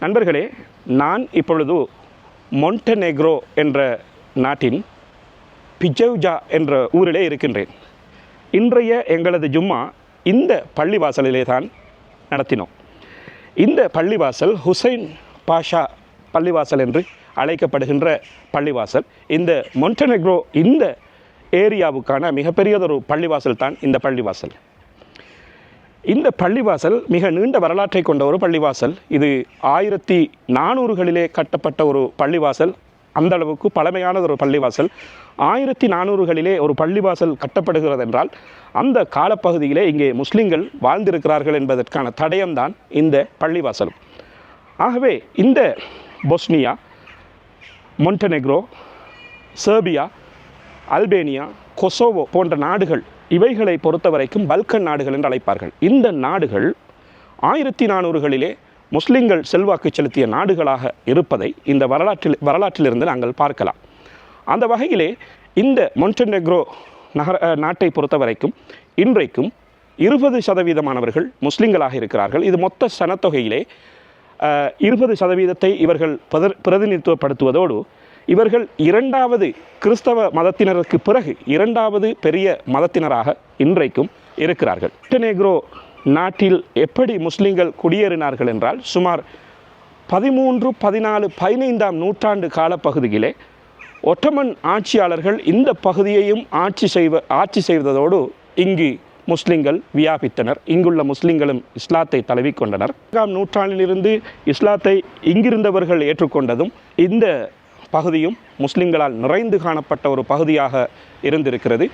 நண்பர்களே, நான் இப்பொழுது மொண்டெனெக்ரோ என்ற நாட்டின் பிஜெவ்ஜா என்ற ஊரிலே இருக்கின்றேன். இன்றைய எங்களது ஜும்மா இந்த பள்ளிவாசலிலே தான் நடத்தினோம். இந்த பள்ளிவாசல் ஹுசைன் பாஷா பள்ளிவாசல் என்று அழைக்கப்படுகின்ற பள்ளிவாசல். இந்த மொண்டெனெக்ரோ இந்த ஏரியாவுக்கான மிகப்பெரியதொரு பள்ளிவாசல் தான் இந்த பள்ளிவாசல். இந்த பள்ளிவாசல் மிக நீண்ட வரலாற்றை கொண்ட ஒரு பள்ளிவாசல். இது 1400களிலே கட்டப்பட்ட ஒரு பள்ளிவாசல். அந்த அளவுக்கு பழமையானது ஒரு பள்ளிவாசல். 1400களிலே ஒரு பள்ளிவாசல் கட்டப்படுகிறது என்றால் அந்த காலப்பகுதியிலே இங்கே முஸ்லிம்கள் வாழ்ந்திருக்கிறார்கள் என்பதற்கான தடயம்தான் இந்த பள்ளிவாசல். ஆகவே இந்த பொஸ்னியா, மொண்டெனெக்ரோ, செர்பியா, அல்பேனியா, கொசோவோ போன்ற நாடுகள், இவைகளை பொறுத்தவரைக்கும் பல்கன் நாடுகள் என்று அழைப்பார்கள். இந்த நாடுகள் 1400களிலே முஸ்லிம்கள் செல்வாக்கு செலுத்திய நாடுகளாக இருப்பதை இந்த வரலாற்றிலிருந்து நாங்கள் பார்க்கலாம். அந்த வகையிலே இந்த மொண்டெனெக்ரோ நாட்டை பொறுத்தவரைக்கும் இன்றைக்கும் 20% முஸ்லிம்களாக இருக்கிறார்கள். இது மொத்த சனத்தொகையிலே 20% இவர்கள் பிரதிநிதித்துவப்படுத்துவதோடு இவர்கள் 2வது கிறிஸ்தவ மதத்தினருக்கு பிறகு 2வது பெரிய மதத்தினராக இன்றைக்கும் இருக்கிறார்கள். மொண்டெனெக்ரோ நாட்டில் எப்படி முஸ்லிம்கள் குடியேறினார்கள் என்றால் சுமார் 13, 14, 15ஆம் நூற்றாண்டு காலப்பகுதியிலே ஒட்டமன் ஆட்சியாளர்கள் இந்த பகுதியையும் ஆட்சி செய்வதோடு இங்கு முஸ்லிம்கள் வியாபித்தனர். இங்குள்ள முஸ்லிம்களும் இஸ்லாத்தை தழுவிக்கொண்டனர். 4ஆம் நூற்றாண்டிலிருந்து இஸ்லாத்தை இங்கிருந்தவர்கள் ஏற்றுக்கொண்டதும் இந்த பகுதியும் முஸ்லிம்களால் நிறைந்து காணப்பட்ட ஒரு பகுதியாக இருந்திருக்கிறது.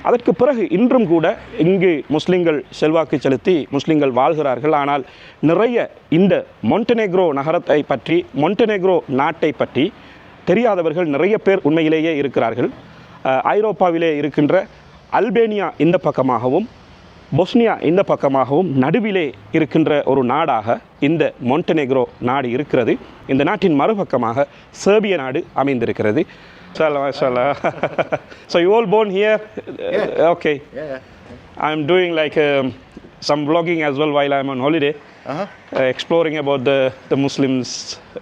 அதற்கு பிறகு இன்றும் கூட இங்கு முஸ்லிம்கள் செல்வாக்கு செலுத்தி முஸ்லிம்கள் வாழ்கிறார்கள். ஆனால் நிறைய இந்த மொண்டெனெக்ரோ நகரத்தை பற்றி, மொண்டெனெக்ரோ நாட்டை பற்றி தெரியாதவர்கள் நிறைய பேர் உண்மையிலேயே இருக்கிறார்கள். ஐரோப்பாவிலே இருக்கின்ற அல்பேனியா இந்த பக்கமாகவும் பொஸ்னியா இந்த பக்கமாகவும் நடுவிலே இருக்கின்ற ஒரு நாடாக இந்த மொண்டெனெக்ரோ நாடு இருக்கிறது. இந்த நாட்டின் மறுபக்கமாக செர்பிய நாடு அமைந்திருக்கிறது. So you all born here? Yeah. Okay. Yeah. I'm doing like some vlogging as well while I'm on holiday. Exploring about the Muslims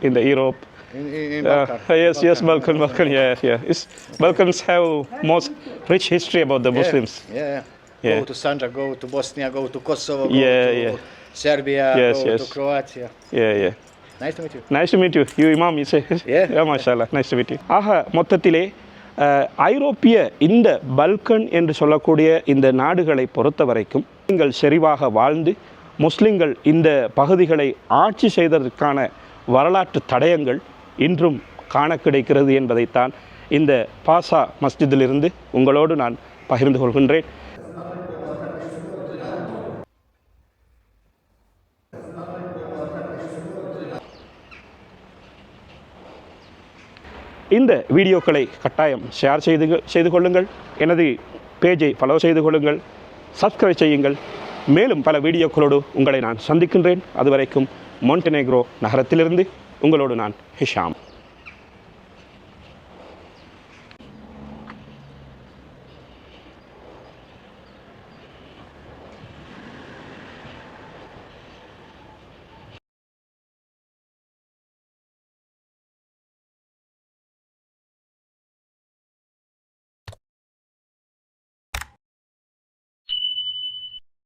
in the Europe. In Balkan. Yes, Balkan. Yeah. Balkans have most rich history about the Muslims. Yeah. Yeah. Go to Sandra, go to Bosnia, go to Kosovo, go to Serbia, go to Croatia. Yeah. Nice to meet you. Nice to meet you. You Imam, you say? Yeah. Mashallah. Nice to meet you. ஆக மொத்தத்திலே ஐரோப்பிய இந்த பல்கன் என்று சொல்லக்கூடிய இந்த நாடுகளை பொறுத்த வரைக்கும் முஸ்லிம்கள் செறிவாக வாழ்ந்து முஸ்லிம்கள் இந்த பகுதிகளை ஆட்சி செய்ததற்கான வரலாற்று தடயங்கள் இன்றும் காண கிடைக்கிறது என்பதைத்தான் இந்த பாசா மஸ்ஜிதிலிருந்து உங்களோடு நான் பகிர்ந்து கொள்கின்றேன். இந்த வீடியோக்களை கட்டாயம் ஷேர் செய்து கொள்ளுங்கள். எனது பேஜை ஃபாலோ செய்து கொள்ளுங்கள், சப்ஸ்கிரைப் செய்யுங்கள். மேலும் பல வீடியோக்களோடு உங்களை நான் சந்திக்கின்றேன். அதுவரைக்கும் மொண்டெனெக்ரோ நகரத்திலிருந்து உங்களோடு நான் ஹிஷாம்.